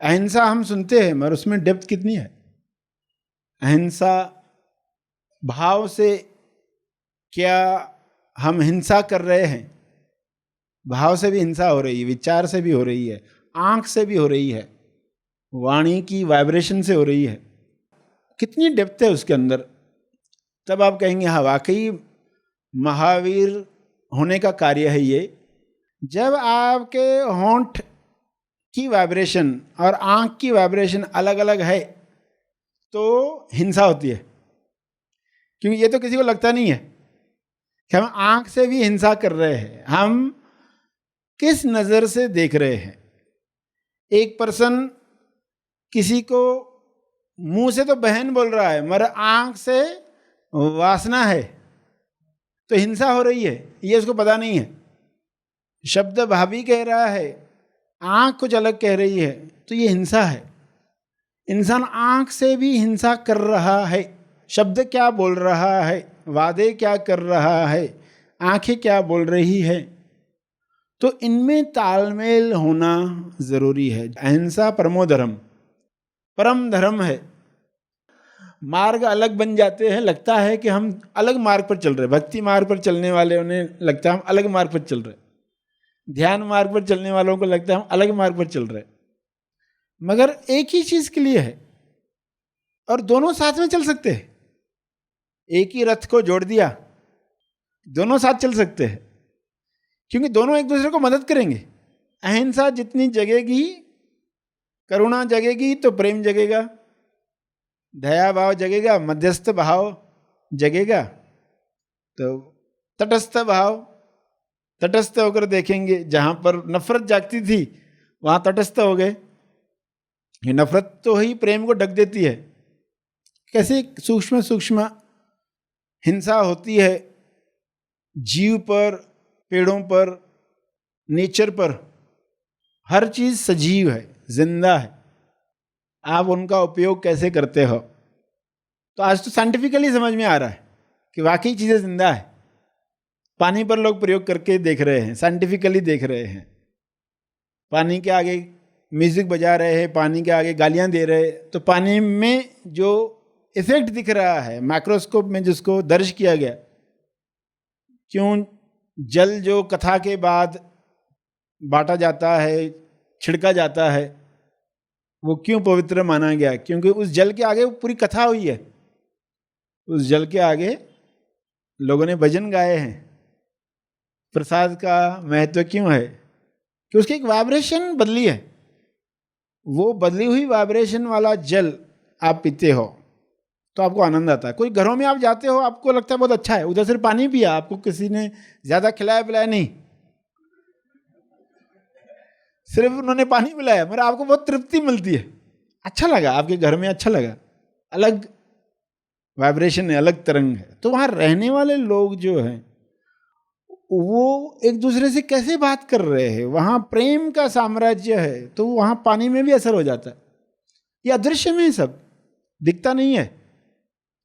अहिंसा हम सुनते हैं मगर उसमें डेप्थ कितनी है? अहिंसा भाव से क्या हम हिंसा कर रहे हैं? भाव से भी हिंसा हो रही है, विचार से भी हो रही है, आंख से भी हो रही है, वाणी की वाइब्रेशन से हो रही है। कितनी डेप्थ है उसके अंदर। तब आप कहेंगे हाँ वाकई महावीर होने का कार्य है ये। जब आपके होंठ की वाइब्रेशन और आंख की वाइब्रेशन अलग अलग है तो हिंसा होती है, क्योंकि ये तो किसी को लगता नहीं है कि हम आंख से भी हिंसा कर रहे हैं। हम किस नज़र से देख रहे हैं? एक पर्सन किसी को मुंह से तो बहन बोल रहा है मगर आंख से वासना है, तो हिंसा हो रही है, ये उसको पता नहीं है। शब्द भाभी कह रहा है, आंख कुछ अलग कह रही है, तो ये हिंसा है। इंसान आंख से भी हिंसा कर रहा है। शब्द क्या बोल रहा है, वादे क्या कर रहा है, आंखें क्या बोल रही है, तो इनमें तालमेल होना जरूरी है। अहिंसा परमो धर्म, परम धर्म है। मार्ग अलग बन जाते हैं, लगता है कि हम अलग मार्ग पर चल रहे। भक्ति मार्ग पर चलने वाले उन्हें लगता है हम अलग मार्ग पर चल रहे, ध्यान मार्ग पर चलने वालों को लगता है हम अलग मार्ग पर चल रहे, मगर एक ही चीज के लिए है और दोनों साथ में चल सकते हैं। एक ही रथ को जोड़ दिया, दोनों साथ चल सकते हैं, क्योंकि दोनों एक दूसरे को मदद करेंगे। अहिंसा जितनी जगेगी, करुणा जगेगी तो प्रेम जगेगा, दया भाव जगेगा, मध्यस्थ भाव जगेगा, तो तटस्थ भाव, तटस्थ होकर देखेंगे। जहां पर नफरत जागती थी वहां तटस्थ हो गए। ये नफरत तो ही प्रेम को ढक देती है। कैसे सूक्ष्म सूक्ष्म हिंसा होती है जीव पर, पेड़ों पर, नेचर पर। हर चीज सजीव है, जिंदा है। आप उनका उपयोग कैसे करते हो? तो आज तो साइंटिफिकली समझ में आ रहा है कि वाकई चीजें जिंदा है। पानी पर लोग प्रयोग करके देख रहे हैं, साइंटिफिकली देख रहे हैं। पानी के आगे म्यूजिक बजा रहे हैं, पानी के आगे गालियां दे रहे हैं, तो पानी में जो इफेक्ट दिख रहा है माइक्रोस्कोप में जिसको दर्ज किया गया, क्यों जल जो कथा के बाद बांटा जाता है, छिड़का जाता है, वो क्यों पवित्र माना गया? क्योंकि उस जल के आगे पूरी कथा हुई है। उस जल के आगे लोगों ने भजन गाए हैं। प्रसाद का महत्व क्यों है? कि उसकी एक वाइब्रेशन बदली है। वो बदली हुई वाइब्रेशन वाला जल आप पीते हो तो आपको आनंद आता है। कोई घरों में आप जाते हो, आपको लगता है बहुत अच्छा है, उधर सिर्फ पानी पिया, आपको किसी ने ज्यादा खिलाया पिलाया नहीं, सिर्फ उन्होंने पानी पिलाया, मगर आपको बहुत तृप्ति मिलती है, अच्छा लगा, आपके घर में अच्छा लगा। अलग वाइब्रेशन है, अलग तरंग है। तो वहां रहने वाले लोग जो हैं वो एक दूसरे से कैसे बात कर रहे हैं, वहां प्रेम का साम्राज्य है, तो वहां पानी में भी असर हो जाता है। ये अदृश्य में सब दिखता नहीं है,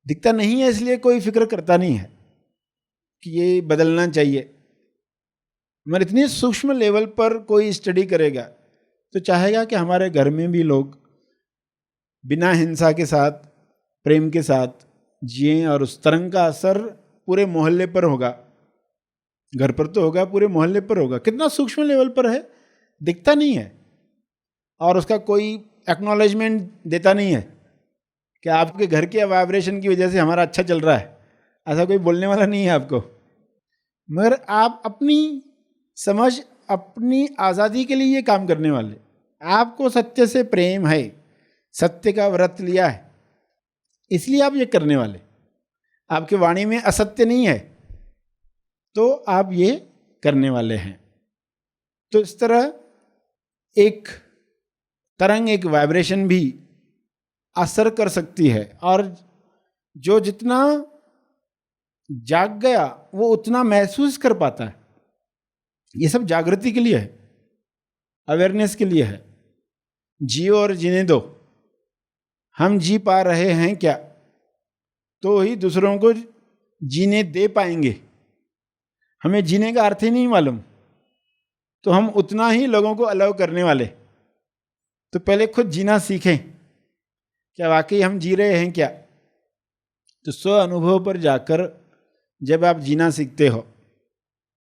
दिखता नहीं है, इसलिए कोई फिक्र करता नहीं है कि ये बदलना चाहिए। मगर इतनी सूक्ष्म लेवल पर कोई स्टडी करेगा तो चाहेगा कि हमारे घर में भी लोग बिना हिंसा के साथ, प्रेम के साथ जिए, और उस तरंग का असर पूरे मोहल्ले पर होगा। घर पर तो होगा, पूरे मोहल्ले पर होगा। कितना सूक्ष्म लेवल पर है, दिखता नहीं है, और उसका कोई एक्नॉलेजमेंट देता नहीं है कि आपके घर के वाइब्रेशन की वजह से हमारा अच्छा चल रहा है। ऐसा कोई बोलने वाला नहीं है आपको। मगर आप अपनी समझ, अपनी आज़ादी के लिए ये काम करने वाले। आपको सत्य से प्रेम है, सत्य का व्रत लिया है, इसलिए आप ये करने वाले। आपके वाणी में असत्य नहीं है तो आप ये करने वाले हैं। तो इस तरह एक तरंग, एक वाइब्रेशन भी असर कर सकती है, और जो जितना जाग गया वो उतना महसूस कर पाता है। ये सब जागृति के लिए है, अवेयरनेस के लिए है। जियो और जीने दो। हम जी पा रहे हैं क्या, तो ही दूसरों को जीने दे पाएंगे। हमें जीने का अर्थ ही नहीं मालूम तो हम उतना ही लोगों को अलाउ करने वाले। तो पहले खुद जीना सीखें, क्या वाकई हम जी रहे हैं क्या। तो स्व अनुभव पर जाकर जब आप जीना सीखते हो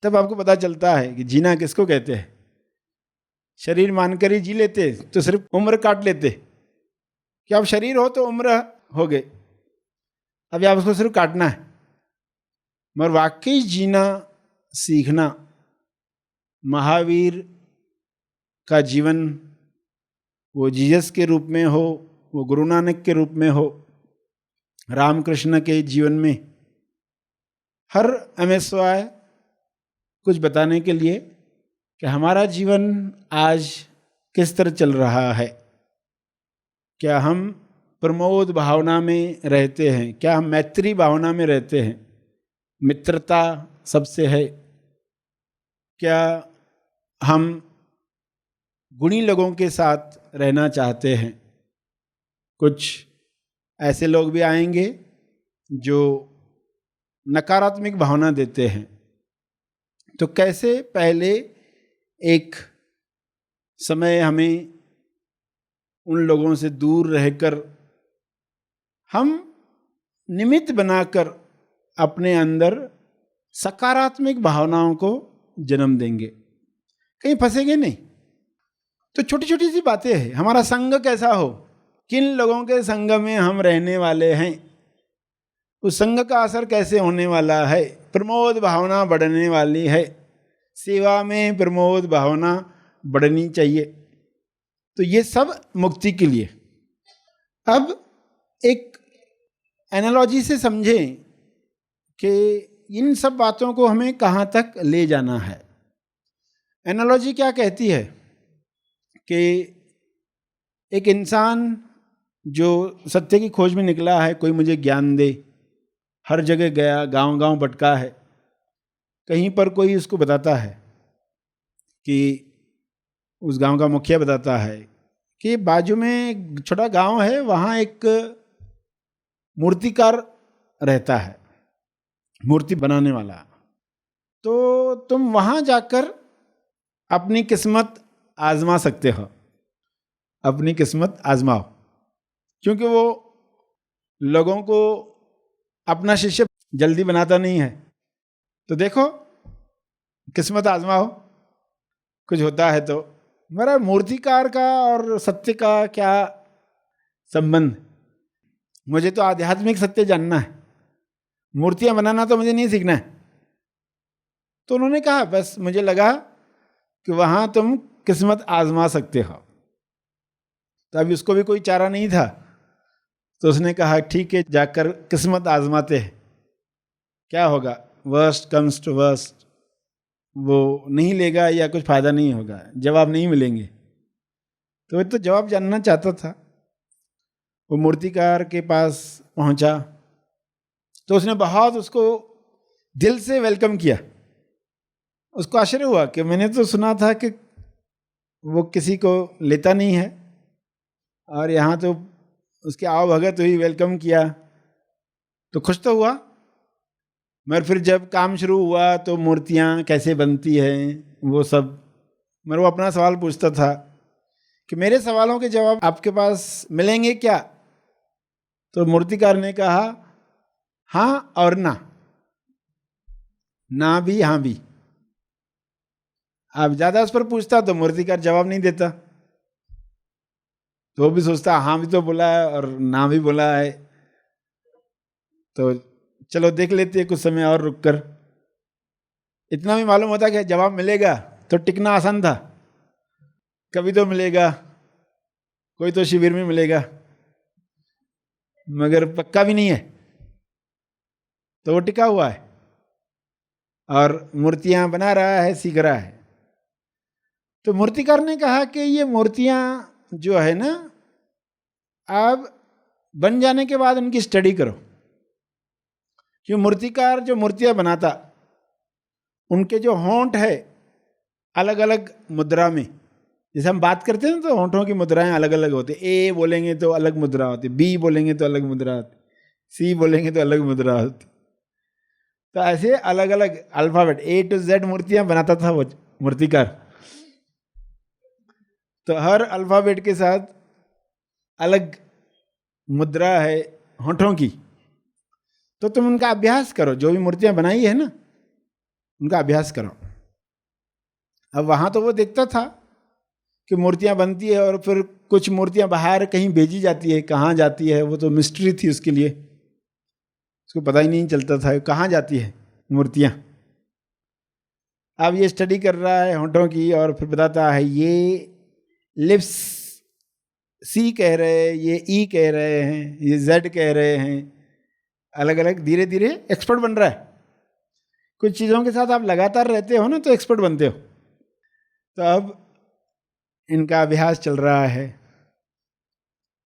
तब आपको पता चलता है कि जीना किसको कहते हैं। शरीर मानकर ही जी लेते तो सिर्फ उम्र काट लेते, कि आप शरीर हो तो उम्र हो गए, अभी आप उसको सिर्फ काटना है। मगर वाकई जीना सीखना, महावीर का जीवन वो जीसस के रूप में हो, वो गुरु नानक के रूप में हो, रामकृष्ण के जीवन में, हर MSY कुछ बताने के लिए कि हमारा जीवन आज किस तरह चल रहा है। क्या हम प्रमोद भावना में रहते हैं, क्या हम मैत्री भावना में रहते हैं, मित्रता सबसे है, क्या हम गुणी लोगों के साथ रहना चाहते हैं। कुछ ऐसे लोग भी आएंगे जो नकारात्मक भावना देते हैं। तो कैसे पहले एक समय हमें उन लोगों से दूर रहकर हम निमित्त बनाकर अपने अंदर सकारात्मक भावनाओं को जन्म देंगे, कहीं फंसेंगे नहीं। तो छोटी छोटी सी बातें हैं, हमारा संग कैसा हो, किन लोगों के संग में हम रहने वाले हैं, उस संग का असर कैसे होने वाला है। प्रमोद भावना बढ़ने वाली है, सेवा में प्रमोद भावना बढ़नी चाहिए। तो ये सब मुक्ति के लिए। अब एक एनालॉजी से समझें कि इन सब बातों को हमें कहाँ तक ले जाना है। एनालॉजी क्या कहती है कि एक इंसान जो सत्य की खोज में निकला है, कोई मुझे ज्ञान दे, हर जगह गया, गांव गांव भटका है, कहीं पर कोई उसको बताता है कि उस गांव का मुखिया बताता है कि बाजू में एक छोटा गांव है, वहाँ एक मूर्तिकार रहता है, मूर्ति बनाने वाला, तो तुम वहाँ जाकर अपनी किस्मत आजमा सकते हो, अपनी किस्मत आजमाओ। क्योंकि वो लोगों को अपना शिष्य जल्दी बनाता नहीं है, तो देखो किस्मत आजमाओ, कुछ होता है तो। मेरा मूर्तिकार का और सत्य का क्या संबंध, मुझे तो आध्यात्मिक सत्य जानना है, मूर्तियां बनाना तो मुझे नहीं सीखना है। तो उन्होंने कहा बस मुझे लगा कि वहाँ तुम किस्मत आजमा सकते हो। तो अभी उसको भी कोई चारा नहीं था, तो उसने कहा ठीक है, जाकर किस्मत आजमाते हैं, क्या होगा, वर्स्ट कम्स टू वर्स्ट, वो नहीं लेगा या कुछ फायदा नहीं होगा, जवाब नहीं मिलेंगे। तो वो तो जवाब जानना चाहता था। वो मूर्तिकार के पास पहुंचा तो उसने बहुत उसको दिल से वेलकम किया। उसको आश्चर्य हुआ कि मैंने तो सुना था कि वो किसी को लेता नहीं है, और यहाँ तो उसके आओ भगत हुई, वेलकम किया, तो खुश तो हुआ। मगर फिर जब काम शुरू हुआ तो मूर्तियाँ कैसे बनती हैं वो सब, मगर वो अपना सवाल पूछता था कि मेरे सवालों के जवाब आपके पास मिलेंगे क्या। तो मूर्तिकार ने कहा हाँ और ना, ना भी हाँ भी। अब ज़्यादा उस पर पूछता तो मूर्तिकार जवाब नहीं देता, तो वो भी सोचता हाँ भी तो बोला है और ना भी बोला है, तो चलो देख लेते हैं कुछ समय और रुक कर। इतना भी मालूम होता कि जवाब मिलेगा तो टिकना आसान था, कभी तो मिलेगा, कोई तो शिविर में मिलेगा, मगर पक्का भी नहीं है। तो वो टिका हुआ है और मूर्तियां बना रहा है, सीख रहा है। तो मूर्तिकार ने कहा कि ये मूर्तियां जो है ना, अब बन जाने के बाद उनकी स्टडी करो। क्यों, मूर्तिकार जो मूर्तियां बनाता, उनके जो होंठ है अलग अलग मुद्रा में, जैसे हम बात करते हैं तो होंठों की मुद्राएं अलग अलग होती है। ए बोलेंगे तो अलग मुद्रा होती, बी बोलेंगे तो अलग मुद्रा होती, सी बोलेंगे तो अलग मुद्रा होती। तो ऐसे अलग अलग अल्फाबेट A to Z मूर्तियां बनाता था वो मूर्तिकार। तो हर अल्फाबेट के साथ अलग मुद्रा है होठों की। तो तुम उनका अभ्यास करो, जो भी मूर्तियां बनाई है ना उनका अभ्यास करो। अब वहां तो वो देखता था कि मूर्तियां बनती है और फिर कुछ मूर्तियां बाहर कहीं भेजी जाती है, कहाँ जाती है वो तो मिस्ट्री थी उसके लिए, उसको पता ही नहीं चलता था कहाँ जाती है मूर्तियां। अब ये स्टडी कर रहा है होठों की और फिर बताता है ये लिप्स सी कह रहे हैं, ये ई कह रहे हैं, ये जेड कह रहे हैं, अलग अलग धीरे धीरे एक्सपर्ट बन रहा है। कुछ चीज़ों के साथ आप लगातार रहते हो ना तो एक्सपर्ट बनते हो। तो अब इनका अभ्यास चल रहा है।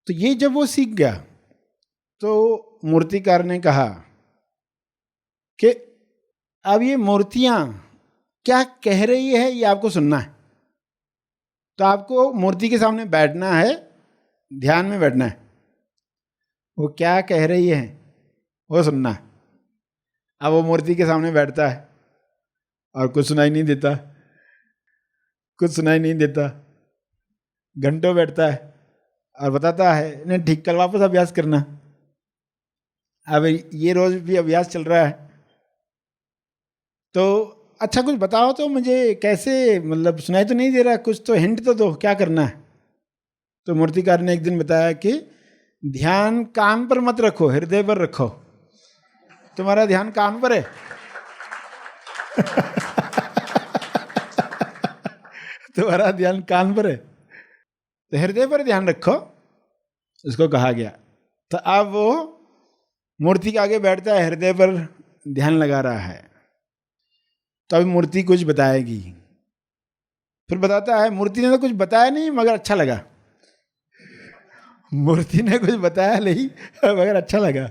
तो ये जब वो सीख गया तो मूर्तिकार ने कहा कि अब ये मूर्तियां क्या कह रही है ये आपको सुनना है। तो आपको मूर्ति के सामने बैठना है, ध्यान में बैठना है, वो क्या कह रही है वो सुनना है। अब वो मूर्ति के सामने बैठता है और कुछ सुनाई नहीं देता, कुछ सुनाई नहीं देता, घंटों बैठता है और बताता है नहीं ठीक, कल वापस अभ्यास करना। अब ये रोज भी अभ्यास चल रहा है। तो अच्छा कुछ बताओ तो मुझे, कैसे, मतलब सुनाई तो नहीं दे रहा, कुछ तो हिंट तो दो, क्या करना है। तो मूर्तिकार ने एक दिन बताया कि ध्यान कान पर मत रखो, हृदय पर रखो। तुम्हारा ध्यान कान पर है तुम्हारा ध्यान कान पर है, तो हृदय पर ध्यान रखो, उसको कहा गया। तो अब वो मूर्ति के आगे बैठता है, हृदय पर ध्यान लगा रहा है। तो अभी मूर्ति कुछ बताएगी, फिर बताता है मूर्ति ने तो कुछ बताया नहीं मगर अच्छा लगा। मूर्ति ने कुछ बताया नहीं मगर अच्छा लगा,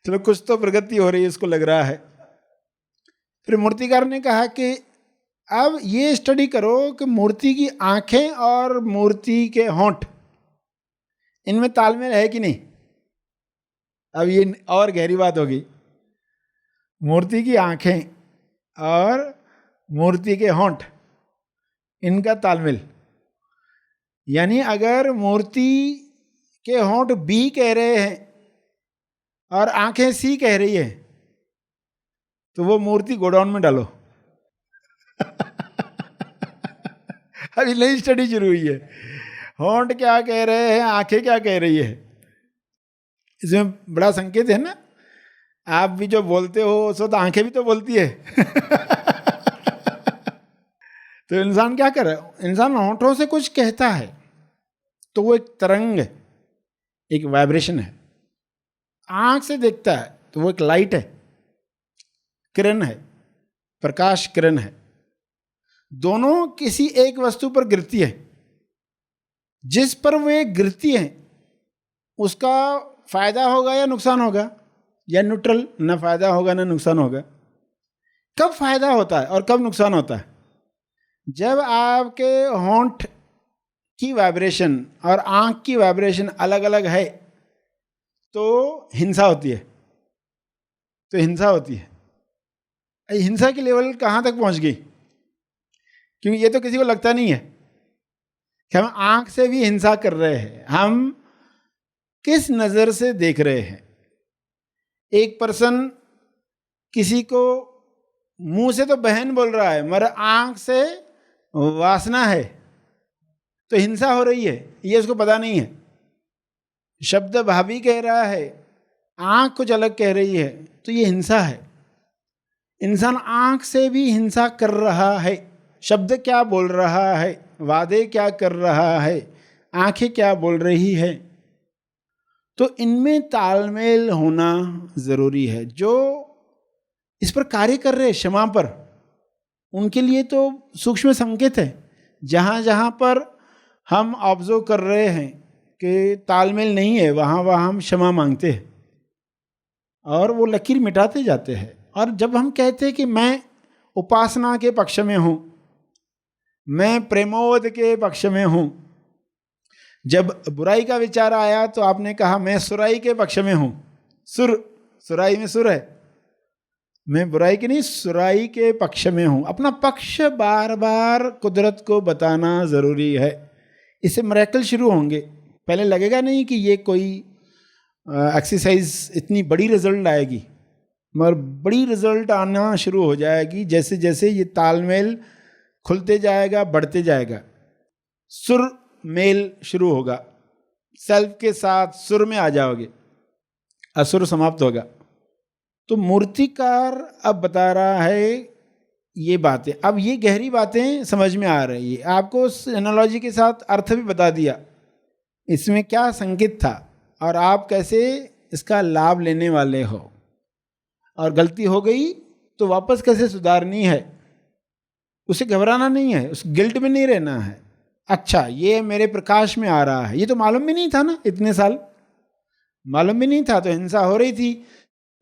चलो कुछ तो प्रगति हो रही है, इसको लग रहा है। फिर मूर्तिकार ने कहा कि अब ये स्टडी करो कि मूर्ति की आंखें और मूर्ति के होंठ, इनमें तालमेल है कि नहीं। अब ये और गहरी बात होगी। मूर्ति की आंखें और मूर्ति के होंठ, इनका तालमेल, यानी अगर मूर्ति के होंठ बी कह रहे हैं और आंखें सी कह रही है तो वो मूर्ति गोडाउन में डालो अभी नई स्टडी शुरू हुई है, होंठ क्या कह रहे हैं, आंखें क्या कह रही है। इसमें बड़ा संकेत है ना। आप भी जो बोलते हो उस वक्त आंखें भी तो बोलती है तो इंसान क्या कर रहा है, इंसान होंठों से कुछ कहता है तो वो एक तरंग है, एक वाइब्रेशन है। आंख से देखता है तो वो एक लाइट है, किरण है, प्रकाश किरण है। दोनों किसी एक वस्तु पर गिरती है, जिस पर वे गिरती है उसका फायदा होगा या नुकसान होगा, या न्यूट्रल, ना फायदा होगा ना नुकसान होगा। कब फायदा होता है और कब नुकसान होता है, जब आपके होंठ की वाइब्रेशन और आंख की वाइब्रेशन अलग अलग है तो हिंसा होती है, तो हिंसा होती है। हिंसा की लेवल कहाँ तक पहुँच गई, क्योंकि ये तो किसी को लगता नहीं है कि हम आंख से भी हिंसा कर रहे हैं। हम किस नज़र से देख रहे हैं। एक पर्सन किसी को मुंह से तो बहन बोल रहा है मगर आंख से वासना है, तो हिंसा हो रही है, ये उसको पता नहीं है। शब्द भाभी कह रहा है, आंख कुछ अलग कह रही है, तो ये हिंसा है। इंसान आंख से भी हिंसा कर रहा है। शब्द क्या बोल रहा है, वादे क्या कर रहा है, आंखें क्या बोल रही है। तो इनमें तालमेल होना जरूरी है। जो इस पर कार्य कर रहे हैं क्षमा पर, उनके लिए तो सूक्ष्म संकेत है। जहाँ जहाँ पर हम ऑब्जर्व कर रहे हैं कि तालमेल नहीं है, वहाँ वहाँ हम क्षमा मांगते हैं और वो लकीर मिटाते जाते हैं। और जब हम कहते हैं कि मैं उपासना के पक्ष में हूँ, मैं प्रेमोद के पक्ष में हूँ, जब बुराई का विचार आया तो आपने कहा मैं सुराई के पक्ष में हूँ। सुराई में सुर है, मैं बुराई की नहीं, सुराई के पक्ष में हूं। अपना पक्ष बार बार कुदरत को बताना जरूरी है। इससे मिरेकल शुरू होंगे। पहले लगेगा नहीं कि ये कोई एक्सरसाइज इतनी बड़ी रिजल्ट आएगी, मगर बड़ी रिजल्ट आना शुरू हो जाएगी जैसे जैसे ये तालमेल खुलते जाएगा, बढ़ते जाएगा। सुर मेल शुरू होगा, सेल्फ के साथ सुर में आ जाओगे, असुर समाप्त होगा। तो मूर्तिकार अब बता रहा है ये बातें। अब ये गहरी बातें समझ में आ रही है आपको। उस एनालॉजी के साथ अर्थ भी बता दिया, इसमें क्या संकेत था और आप कैसे इसका लाभ लेने वाले हो, और गलती हो गई तो वापस कैसे सुधारनी है। उसे घबराना नहीं है, उस गिल्ट में नहीं रहना है। अच्छा, ये मेरे प्रकाश में आ रहा है, ये तो मालूम भी नहीं था ना, इतने साल मालूम भी नहीं था तो हिंसा हो रही थी।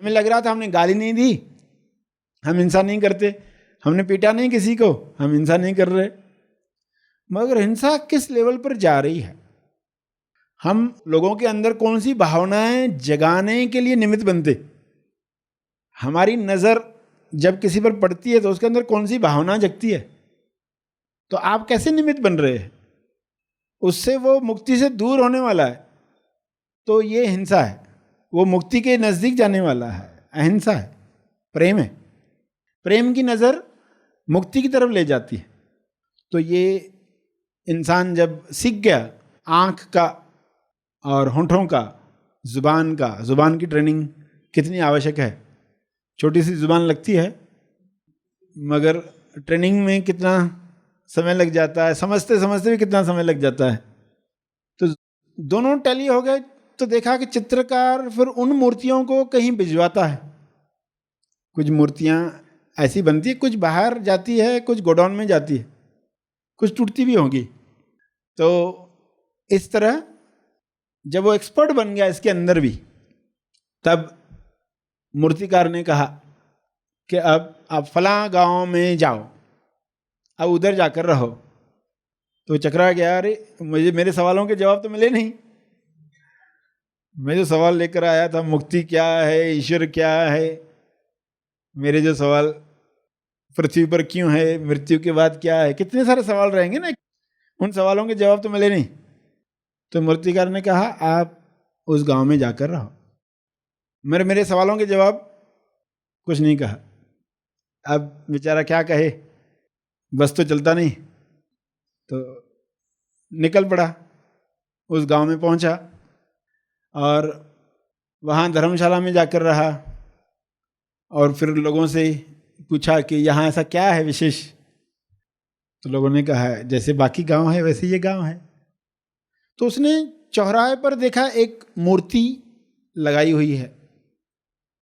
हमें लग रहा था हमने गाली नहीं दी, हम हिंसा नहीं करते, हमने पीटा नहीं किसी को, हम हिंसा नहीं कर रहे। मगर हिंसा किस लेवल पर जा रही है, हम लोगों के अंदर कौन सी भावनाएं जगाने के लिए निमित्त बनते। हमारी नज़र जब किसी पर पड़ती है तो उसके अंदर कौन सी भावना जगती है, तो आप कैसे निमित्त बन रहे हैं, उससे वो मुक्ति से दूर होने वाला है। तो ये हिंसा है, वो मुक्ति के नज़दीक जाने वाला है। अहिंसा है, प्रेम है। प्रेम की नज़र मुक्ति की तरफ ले जाती है। तो ये इंसान जब सीख गया आँख का और होंठों का, ज़ुबान का, ज़ुबान की ट्रेनिंग कितनी आवश्यक है। छोटी सी ज़ुबान लगती है मगर ट्रेनिंग में कितना समय लग जाता है, समझते समझते भी कितना समय लग जाता है। तो दोनों टैली हो गए तो देखा कि चित्रकार फिर उन मूर्तियों को कहीं भिजवाता है। कुछ मूर्तियाँ ऐसी बनती है, कुछ बाहर जाती है, कुछ गोडाउन में जाती है, कुछ टूटती भी होंगी। तो इस तरह जब वो एक्सपर्ट बन गया इसके अंदर भी, तब मूर्तिकार ने कहा कि अब आप फलां गांव में जाओ, अब उधर जाकर रहो। तो चकरा गया, अरे मुझे मेरे सवालों के जवाब तो मिले नहीं। मैं जो सवाल लेकर आया था, मुक्ति क्या है, ईश्वर क्या है, मेरे जो सवाल पृथ्वी पर क्यों है, मृत्यु के बाद क्या है, कितने सारे सवाल रहेंगे ना, उन सवालों के जवाब तो मिले नहीं। तो मूर्तिकार ने कहा आप उस गांव में जाकर रहो। मेरे सवालों के जवाब कुछ नहीं कहा। अब बेचारा क्या कहे, बस तो चलता नहीं, तो निकल पड़ा, उस गांव में पहुंचा और वहाँ धर्मशाला में जाकर रहा। और फिर लोगों से पूछा कि यहाँ ऐसा क्या है विशेष। तो लोगों ने कहा जैसे बाकी गांव है वैसे ये गांव है। तो उसने चौराहे पर देखा एक मूर्ति लगाई हुई है,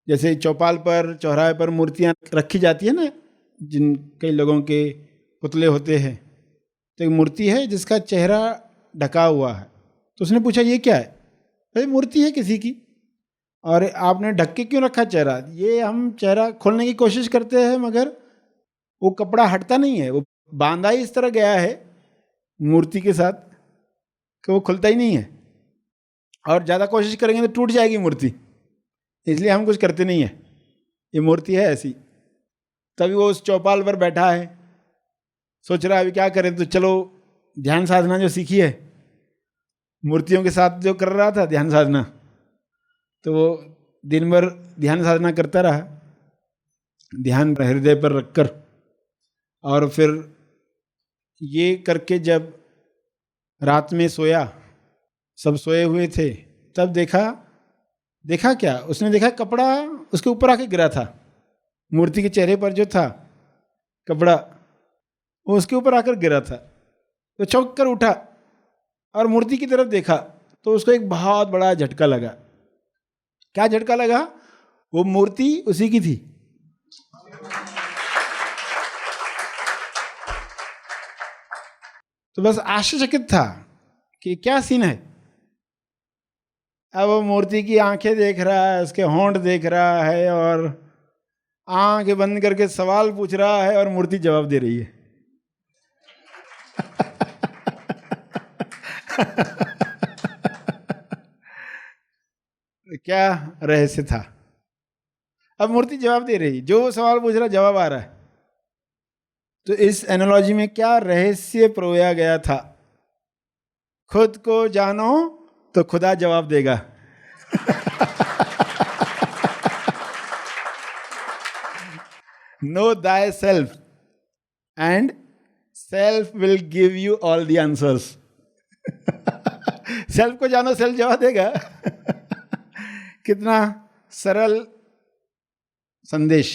जैसे चौपाल पर, चौराहे पर मूर्तियाँ रखी जाती है ना, जिन कई लोगों के पुतले होते हैं। तो एक मूर्ति है जिसका चेहरा ढका हुआ है। तो उसने पूछा ये क्या है। भाई मूर्ति है किसी की, और आपने ढक के क्यों रखा चेहरा। ये हम चेहरा खोलने की कोशिश करते हैं मगर वो कपड़ा हटता नहीं है, वो बांधा ही इस तरह गया है मूर्ति के साथ कि वो खुलता ही नहीं है, और ज़्यादा कोशिश करेंगे तो टूट जाएगी मूर्ति, इसलिए हम कुछ करते नहीं है। ये मूर्ति है ऐसी। तभी वो उस चौपाल पर बैठा है, सोच रहा है अभी क्या करें। तो चलो ध्यान साधना जो सीखी है, मूर्तियों के साथ जो कर रहा था ध्यान साधना, तो वो दिन भर ध्यान साधना करता रहा, ध्यान हृदय पर रखकर। और फिर ये करके जब रात में सोया, सब सोए हुए थे, तब देखा क्या उसने देखा, कपड़ा उसके ऊपर आके गिरा था। मूर्ति के चेहरे पर जो था कपड़ा, वो उसके ऊपर आकर गिरा था। तो चौंक कर उठा और मूर्ति की तरफ देखा, तो उसको एक बहुत बड़ा झटका लगा। क्या झटका लगा, वो मूर्ति उसी की थी। तो बस आश्चर्यचकित था कि क्या सीन है। अब वो मूर्ति की आंखें देख रहा है, उसके होंठ देख रहा है, और आंखें बंद करके सवाल पूछ रहा है और मूर्ति जवाब दे रही है। क्या रहस्य था। अब मूर्ति जवाब दे रही, जो सवाल पूछ रहा जवाब आ रहा है। तो इस एनालॉजी में क्या रहस्य परोया गया था? खुद को जानो तो खुदा जवाब देगा। Know thyself and self will give you all the answers. Self को जानो, सेल्फ जवाब देगा। कितना सरल संदेश।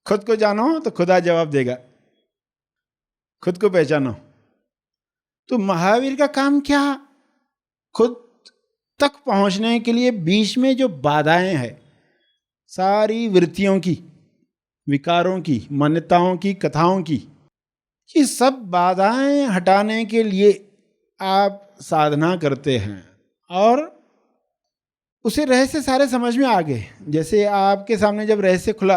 खुद को जानो तो खुदा जवाब देगा। खुद को पहचानो। तो महावीर का काम क्या? खुद तक पहुंचने के लिए बीच में जो बाधाएं हैं, सारी वृत्तियों की, विकारों की, मान्यताओं की, कथाओं की, ये सब बाधाएं हटाने के लिए आप साधना करते हैं और उसे रहस्य सारे समझ में आ गए। जैसे आपके सामने जब रहस्य खुला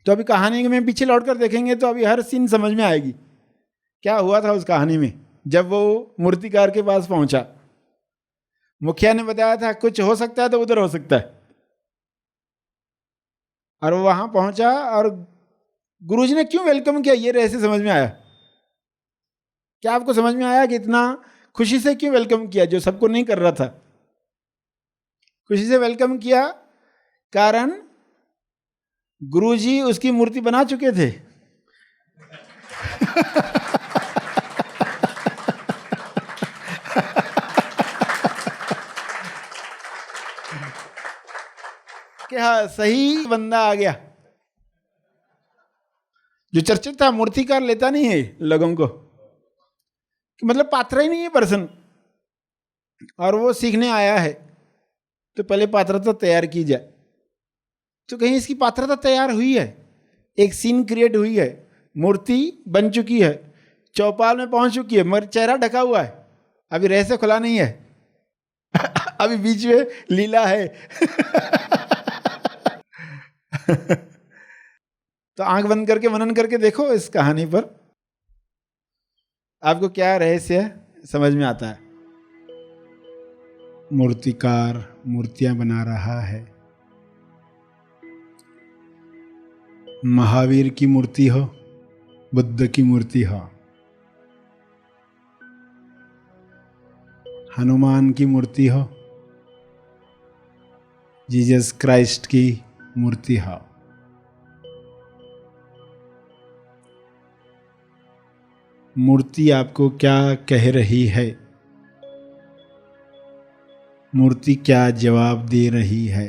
तो अभी कहानी में पीछे लौटकर देखेंगे तो अभी हर सीन समझ में आएगी क्या हुआ था उस कहानी में। जब वो मूर्तिकार के पास पहुंचा, मुखिया ने बताया था कुछ हो सकता है तो उधर हो सकता है, और वो वहां पहुंचा और गुरुजी ने क्यों वेलकम किया, ये रहस्य समझ में आया। क्या आपको समझ में आया कि इतना खुशी से क्यों वेलकम किया, जो सबको नहीं कर रहा था? खुशी से वेलकम किया कारण गुरुजी उसकी मूर्ति बना चुके थे। कि हाँ, सही बंदा आ गया। जो चर्चित था, मूर्तिकार लेता नहीं है लोगों को, कि मतलब पात्र ही नहीं है पर्सन, और वो सीखने आया है तो पहले पात्रता तैयार की जाए। तो कहीं इसकी पात्रता तैयार हुई है, एक सीन क्रिएट हुई है, मूर्ति बन चुकी है, चौपाल में पहुंच चुकी है, मगर चेहरा ढका हुआ है, अभी रहस्य खुला नहीं है। अभी बीच में लीला है। तो आंख बंद करके मनन करके देखो इस कहानी पर, आपको क्या रहस्य समझ में आता है। मूर्तिकार मूर्तियां बना रहा है। महावीर की मूर्ति हो, बुद्ध की मूर्ति हो, हनुमान की मूर्ति हो, जीसस क्राइस्ट की मूर्ति हो, मूर्ति आपको क्या कह रही है? मूर्ति क्या जवाब दे रही है?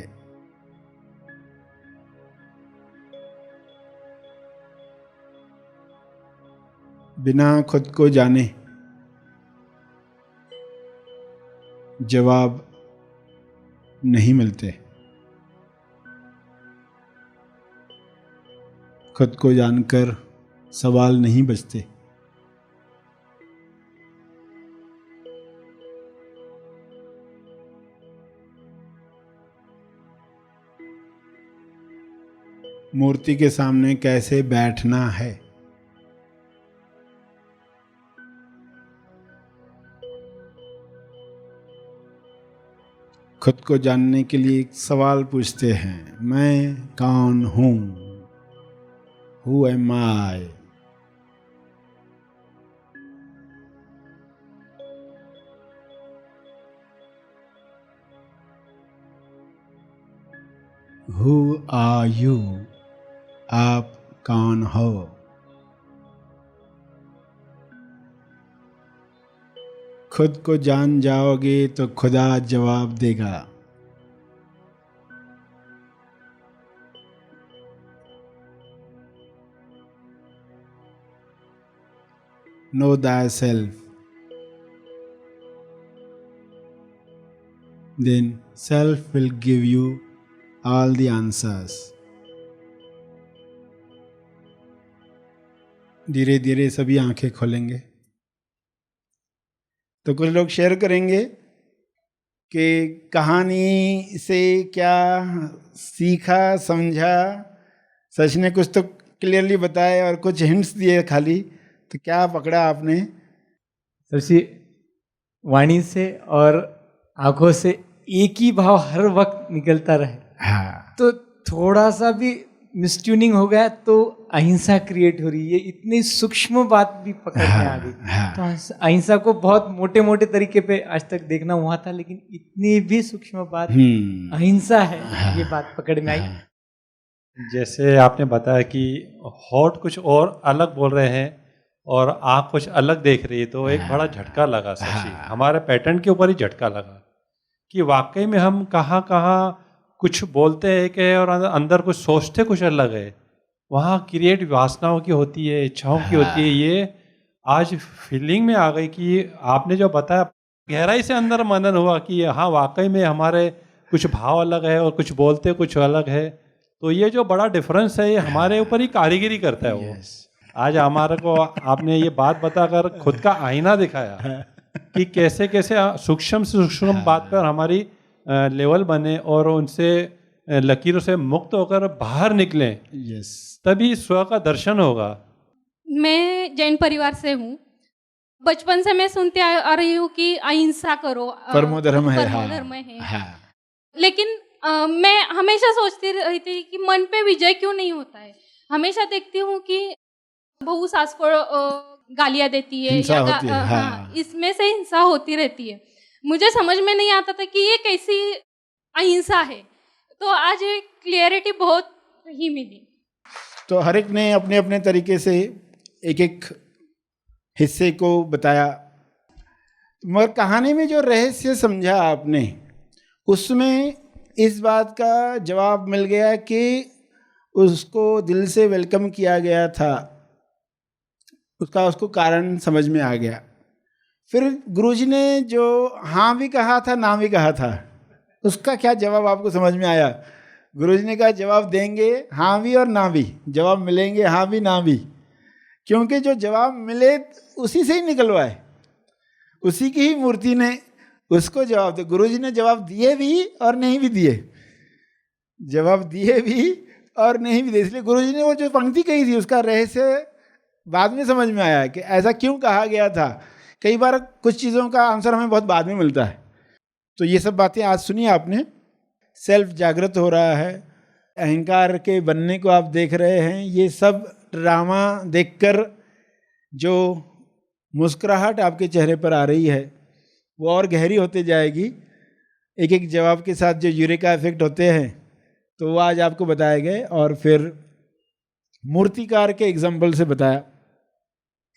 बिना खुद को जाने जवाब नहीं मिलते। खुद को जानकर सवाल नहीं बचते। मूर्ति के सामने कैसे बैठना है? खुद को जानने के लिए एक सवाल पूछते हैं, मैं कौन हूं? Who am I? Who are you? आप कौन हो? खुद को जान जाओगे तो खुदा जवाब देगा। Know thyself, then self will give you all the answers. धीरे धीरे सभी आंखें खोलेंगे तो कुछ लोग शेयर करेंगे कि कहानी से क्या सीखा, समझा। सच ने कुछ तो क्लियरली बताया और कुछ हिंट्स दिए खाली, तो क्या पकड़ा आपने? सबसे वाणी से और आंखों से एक ही भाव हर वक्त निकलता रहे। हाँ, तो थोड़ा सा भी मिसट्यूनिंग हो गया तो अहिंसा क्रिएट हो रही है, इतनी सूक्ष्म बात भी पकड़ में आ गई। तो अहिंसा को बहुत मोटे मोटे तरीके पे आज तक देखना हुआ था, लेकिन इतनी भी सूक्ष्म बात अहिंसा है, ये बात पकड़ में आई। जैसे आपने बताया कि होठ कुछ और अलग बोल रहे हैं और आँख कुछ अलग देख रही है, तो एक बड़ा झटका लगा सच्ची, हमारे पैटर्न के ऊपर ही झटका लगा कि वाकई में हम कहाँ कहाँ कुछ बोलते हैं कि और अंदर कुछ सोचते कुछ अलग है। वहाँ क्रिएट वासनाओं की होती है, इच्छाओं की होती है। ये आज फीलिंग में आ गई कि आपने जो बताया गहराई से अंदर मनन हुआ कि हाँ वाकई में हमारे कुछ भाव अलग है और कुछ बोलते कुछ अलग है। तो ये जो बड़ा डिफरेंस है ये हमारे ऊपर ही कारीगरी करता है वो। आज हमारे को आपने ये बात बताकर खुद का आईना दिखाया कि कैसे कैसे सूक्ष्म से सूक्ष्म बात पर हमारी लेवल बने और उनसे लकीरों से मुक्त होकर बाहर निकलें। तभी स्व का दर्शन होगा। मैं जैन परिवार से हूँ। बचपन से मैं सुनते आ रही हूँ कि अहिंसा करो, परमो धर्म है, परमो धर्म है। लेकिन मैं हमेशा सोचती रही थी कि मन पे विजय क्यों नहीं होता है। हमेशा देखती हूँ कि बहू सास को गालियाँ देती है, हिंसा होती है, हाँ, इसमें से हिंसा होती रहती है। मुझे समझ में नहीं आता था कि ये कैसी अहिंसा है। तो आज क्लियरिटी बहुत ही मिली। तो हर एक ने अपने अपने तरीके से एक एक हिस्से को बताया, मगर कहानी में जो रहस्य समझा आपने, उसमें इस बात का जवाब मिल गया कि उसको दिल से वेलकम किया गया था, उसको कारण समझ में आ गया। फिर गुरुजी ने जो हाँ भी कहा था ना भी कहा था, उसका क्या जवाब आपको समझ में आया? गुरुजी ने कहा जवाब देंगे हाँ भी और ना भी, जवाब मिलेंगे हाँ भी ना भी, क्योंकि जो जवाब मिले उसी से ही निकलवाए, उसी की ही मूर्ति ने उसको जवाब दे। गुरुजी ने जवाब दिए भी और नहीं भी दिए, जवाब दिए भी और नहीं भी दिए। इसलिए गुरुजी ने वो जो पंक्ति कही थी उसका रहस्य बाद में समझ में आया कि ऐसा क्यों कहा गया था। कई बार कुछ चीज़ों का आंसर हमें बहुत बाद में मिलता है। तो ये सब बातें आज सुनिए आपने। सेल्फ जागृत हो रहा है, अहंकार के बनने को आप देख रहे हैं। ये सब ड्रामा देखकर जो मुस्कुराहट आपके चेहरे पर आ रही है वो और गहरी होते जाएगी। एक एक जवाब के साथ जो यूरेका इफेक्ट होते हैं तो वो आज आपको बताए गए। और फिर मूर्तिकार के एग्जाम्पल से बताया।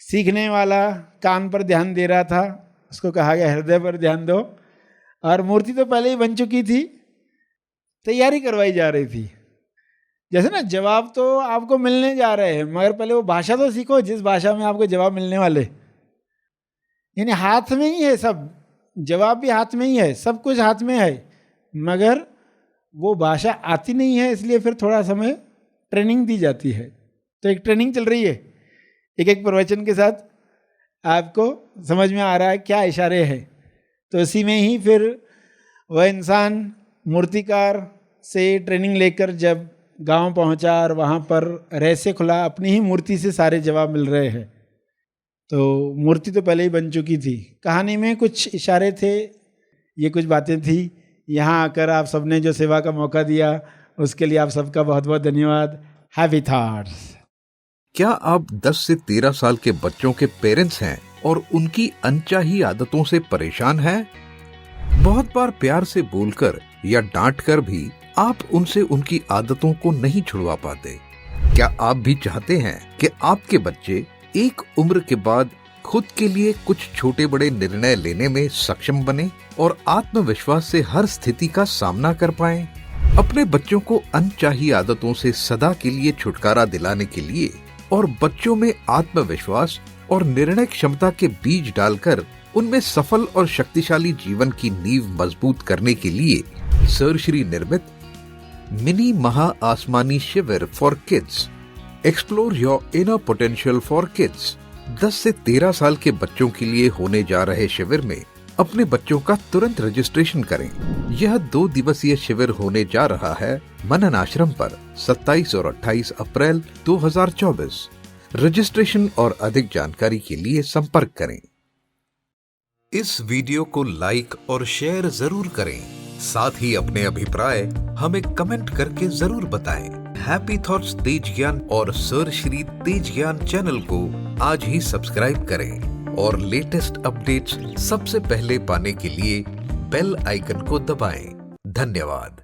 सीखने वाला कान पर ध्यान दे रहा था, उसको कहा गया हृदय पर ध्यान दो। और मूर्ति तो पहले ही बन चुकी थी, तैयारी करवाई जा रही थी। जैसे ना जवाब तो आपको मिलने जा रहे हैं, मगर पहले वो भाषा तो सीखो जिस भाषा में आपको जवाब मिलने वाले। यानी हाथ में ही है सब, जवाब भी हाथ में ही है, सब कुछ हाथ में है, मगर वो भाषा आती नहीं है, इसलिए फिर थोड़ा समय ट्रेनिंग दी जाती है। तो एक ट्रेनिंग चल रही है, एक एक प्रवचन के साथ आपको समझ में आ रहा है क्या इशारे हैं। तो इसी में ही फिर वह इंसान मूर्तिकार से ट्रेनिंग लेकर जब गांव पहुंचा और वहाँ पर रहस्य खुला, अपनी ही मूर्ति से सारे जवाब मिल रहे हैं। तो मूर्ति तो पहले ही बन चुकी थी, कहानी में कुछ इशारे थे, ये कुछ बातें थी। यहाँ आकर आप सबने जो सेवा का मौका दिया उसके लिए आप सबका बहुत बहुत धन्यवाद। Happy thoughts. क्या आप 10 से 13 साल के बच्चों के पेरेंट्स हैं और उनकी अनचाही आदतों से परेशान हैं? बहुत बार प्यार से बोलकर या डांटकर भी आप उनसे उनकी आदतों को नहीं छुड़वा पाते। क्या आप भी चाहते हैं कि आपके बच्चे एक उम्र के बाद खुद के लिए कुछ छोटे बड़े निर्णय लेने में सक्षम बने और आत्मविश्वास से हर स्थिति का सामना कर पाएं? अपने बच्चों को अनचाही आदतों से सदा के लिए छुटकारा दिलाने के लिए और बच्चों में आत्मविश्वास और निर्णय क्षमता के बीज डालकर उनमें सफल और शक्तिशाली जीवन की नींव मजबूत करने के लिए सर श्री निर्मित मिनी महा आसमानी शिविर for kids, explore your inner potential for kids 10 से 13 साल के बच्चों के लिए होने जा रहे शिविर में अपने बच्चों का तुरंत रजिस्ट्रेशन करें। यह 2 दिवसीय शिविर होने जा रहा है मनन आश्रम पर 27 और 28 अप्रैल 2024। रजिस्ट्रेशन और अधिक जानकारी के लिए संपर्क करें। इस वीडियो को लाइक और शेयर जरूर करें साथ ही अपने अभिप्राय हमें कमेंट करके जरूर बताएं। हैप्पी थॉट्स तेज ज्ञान और सर श्री तेज ज्ञान चैनल को आज ही सब्सक्राइब करें और लेटेस्ट अपडेट्स सबसे पहले पाने के लिए बेल आइकन को दबाएं। धन्यवाद।